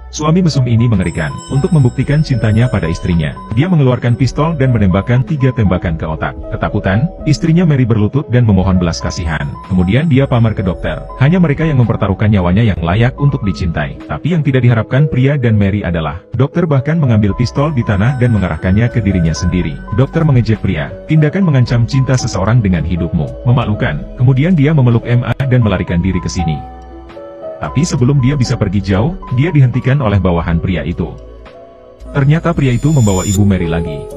Suami mesum ini mengerikan. Untuk membuktikan cintanya pada istrinya, dia mengeluarkan pistol dan menembakkan 3 tembakan ke otak. Ketakutan, istrinya Mary berlutut dan memohon belas kasihan. Kemudian dia pamer ke dokter. Hanya mereka yang mempertaruhkan nyawanya yang layak untuk dicintai. Tapi yang tidak diharapkan pria dan Mary adalah, dokter bahkan mengambil pistol di tanah dan mengarahkannya ke dirinya sendiri. Dokter mengejek pria, tindakan mengancam cinta seseorang dengan hidupmu. Memalukan. Kemudian dia memeluk MA dan melarikan diri ke sini. Tapi sebelum dia bisa pergi jauh, dia dihentikan oleh bawahan pria itu. Ternyata pria itu membawa ibu Mary lagi.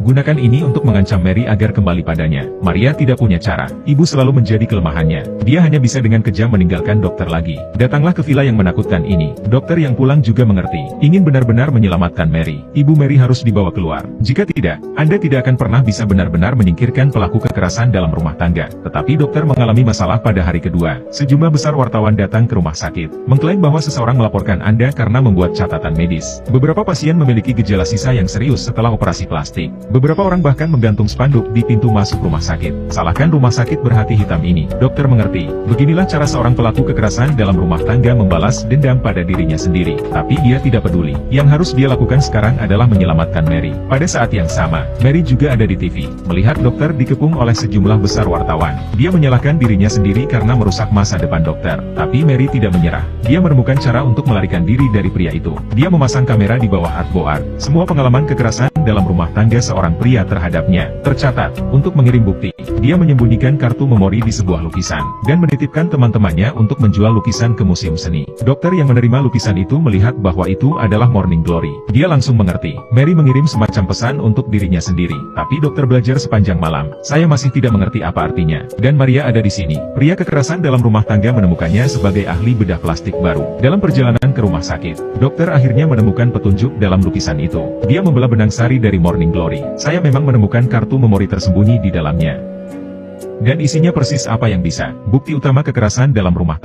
Gunakan ini untuk mengancam Mary agar kembali padanya. Maria tidak punya cara. Ibu selalu menjadi kelemahannya. Dia hanya bisa dengan kejam meninggalkan dokter lagi. Datanglah ke villa yang menakutkan ini. Dokter yang pulang juga mengerti. Ingin benar-benar menyelamatkan Mary. Ibu Mary harus dibawa keluar. Jika tidak, Anda tidak akan pernah bisa benar-benar menyingkirkan pelaku kekerasan dalam rumah tangga. Tetapi dokter mengalami masalah pada hari kedua. Sejumlah besar wartawan datang ke rumah sakit. Mengklaim bahwa seseorang melaporkan Anda karena membuat catatan medis. Beberapa pasien memiliki gejala sisa yang serius setelah operasi plastik. Beberapa orang bahkan menggantung spanduk di pintu masuk rumah sakit. Salahkan rumah sakit berhati hitam ini. Dokter mengerti. Beginilah cara seorang pelaku kekerasan dalam rumah tangga membalas dendam pada dirinya sendiri. Tapi dia tidak peduli. Yang harus dia lakukan sekarang adalah menyelamatkan Mary. Pada saat yang sama, Mary juga ada di TV. Melihat dokter dikepung oleh sejumlah besar wartawan. Dia menyalahkan dirinya sendiri karena merusak masa depan dokter. Tapi Mary tidak menyerah. Dia menemukan cara untuk melarikan diri dari pria itu. Dia memasang kamera di bawah artboard. Semua pengalaman kekerasan dalam rumah tangga seorang pria terhadapnya tercatat. Untuk mengirim bukti, dia menyembunyikan kartu memori di sebuah lukisan dan menitipkan teman-temannya untuk menjual lukisan ke museum seni. Dokter yang menerima lukisan itu melihat bahwa itu adalah Morning Glory. Dia langsung mengerti. Mary mengirim semacam pesan untuk dirinya sendiri. Tapi dokter belajar sepanjang malam. Saya masih tidak mengerti apa artinya. Dan Maria ada di sini. Pria kekerasan dalam rumah tangga menemukannya sebagai ahli bedah plastik baru. Dalam perjalanan ke rumah sakit, dokter akhirnya menemukan petunjuk dalam lukisan itu. Dia membelah benang sari dari Morning Glory. Saya memang menemukan kartu memori tersembunyi di dalamnya. Dan isinya persis apa yang bisa. Bukti utama kekerasan dalam rumah tangga.